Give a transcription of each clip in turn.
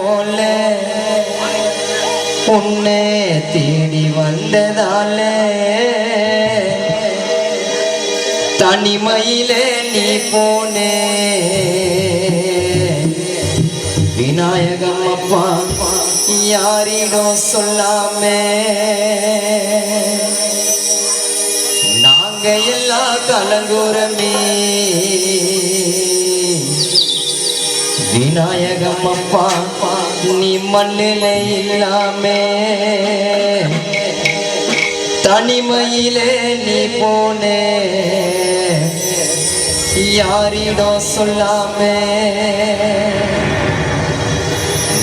ஓல உன்னை தேடி வந்ததால தனிமையிலே நீ போனே விநாயகம் அப்பா யாரிடம் சொல்லாமே நாங்க எல்லாம் கலங்குறமே விநாயகம் அப்பா நீ மண்ணில இல்லாமே தனிமையிலே நீ போனே யாரிடம் சொல்லாமே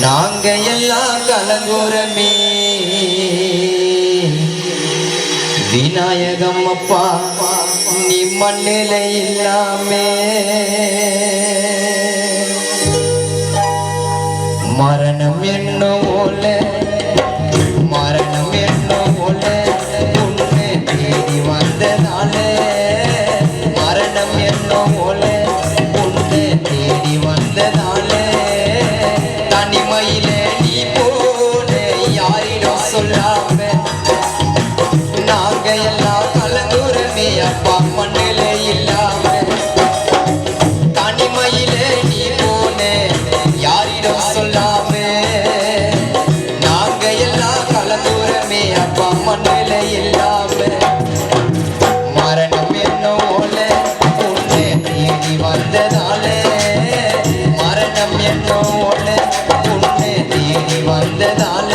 நாங்க எல்லாம் கலங்குறமே விநாயகம் அப்பா நீ மண்ணில இல்லாமே மரணம் என்ன ஓல மரணம் என்ன ஓல உன்னை தேடி வந்ததால மரணம் என்ன ஓல உன்னை தேடி வந்ததால தனிமையிலே நீ போல யாரிடம் சொல்லாம நாங்க எல்லாம் கலங்குறமே அப்பா மண்ணில இல்லாம தனிமையிலே நீ போன யாரிடம் சொல்லாம நாங்க எல்லாம் கலங்குறமே அப்பா மண்ணில இல்லாம மரணம் என்ன ஓல உன்னை தேடி வந்ததால மரணம் என்ன ஓல உன்னை தேடி வந்ததால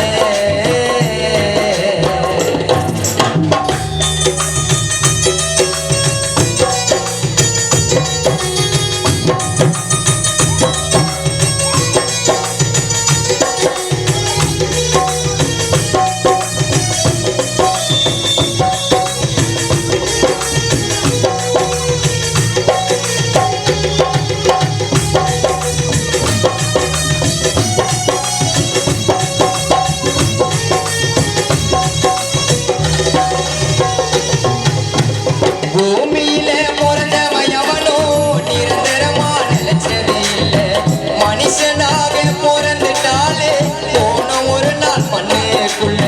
பூமியிலே பிறந்தவன் எவனோ நிரந்தரமா நிலைச்சது இல்லை மனுஷனாக பிறந்துட்டாலே போன ஒரு நாள் மண்ணுக்குள்ள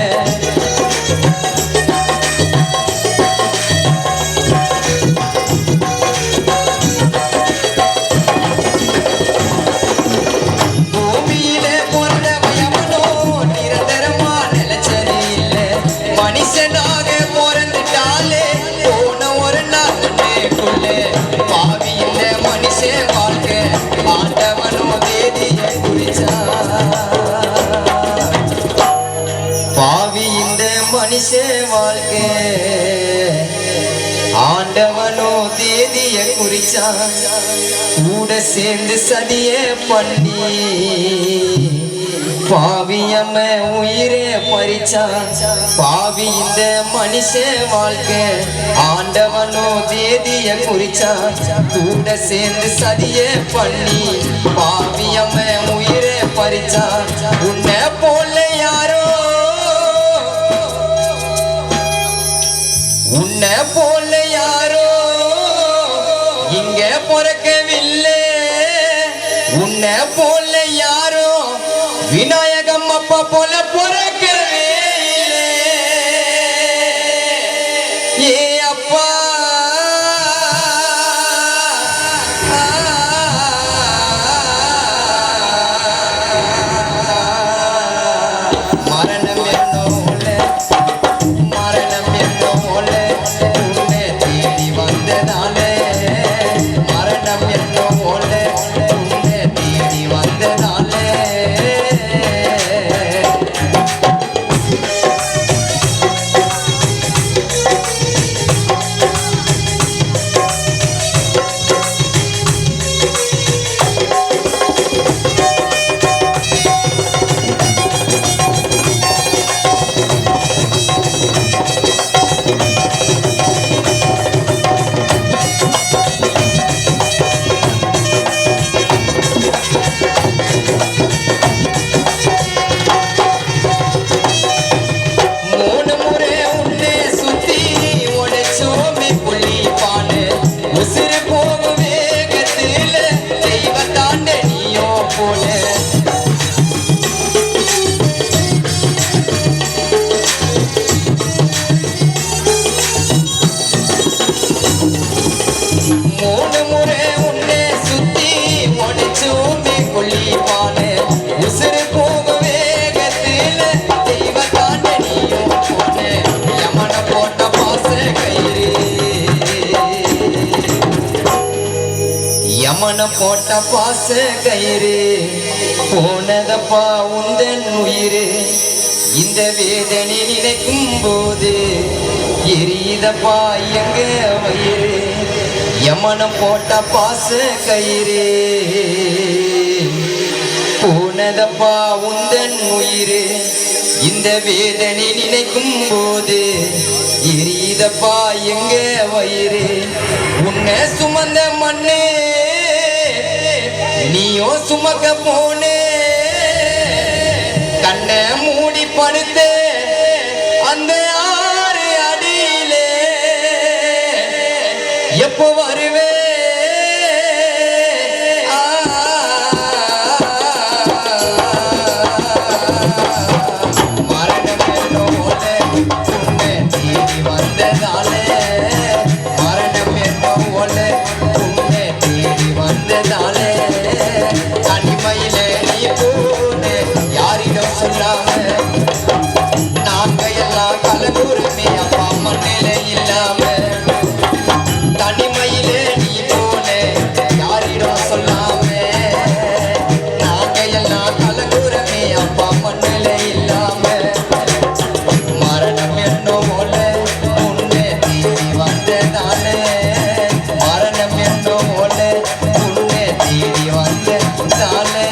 பூமியிலே பிறந்தவன் எவனோ நிரந்தரமா நிலைச்சது இல்லை மனுஷனாக பிறந்துட்டாலே பாவி இந்த மனுஷ வாழ்க்கை ஆண்டவனோ தேதிய குறிச்சா பாவி இந்த மனுஷ வாழ்க்கை ஆண்டவனோ தேதிய குறிச்சா கூட சேர்ந்து சதிய பண்ணி பாவியம்ம உயிரே பறிச்சா பாவி இந்த மனுஷ வாழ்க்கை ஆண்டவனோ தேதிய குறிச்சா கூட சேர்ந்து சதிய பண்ணி பாவியம்ம உயிரே பறிச்சா உன்னை போல யாரோ உன்னை போல யாரோ இங்க பிறக்கவில்லை உன்னை போல யாரோ விநாயகம் அப்பா போல பிறக்கவே இல்லை ஏ அப்பா மரணம் என்ன ஓல மரணம் என்ன ஓல உன்னை தேடி வந்ததால மரணம் என்ன ஓல உன்னை தேடி வந்ததால போட்ட பாச கயிறு போனதப்பா உந்தன் உயிரு இந்த வேதனை நினைக்கும் போது எரியுதப்பா எங்க வயிறு யமனம் போட்ட பாச கயிறு போனதப்பா உந்தன் உயிரு இந்த வேதனை நினைக்கும் போது எரியுதப்பா எங்க வயிறு உன்னை சுமந்த மண்ணே நீயோ சுமக்க போனே கண்ணை மூடி படுத்தே அந்த ஆறு அடியிலே எப்போ வருவே நாங்க எல்லாம் கலந்துருமே அப்பா மண்ணில இல்லாம தனிமையிலே நீ போன யாரிடம் சொல்லாம நாங்க எல்லாம் கலந்துருமே அப்பா மண்ணில இல்லாம மரணம் என்னும் போல உன்னை தேடி வந்ததானே மரணம் என்னும் போல உன்னை தேடி வந்ததானே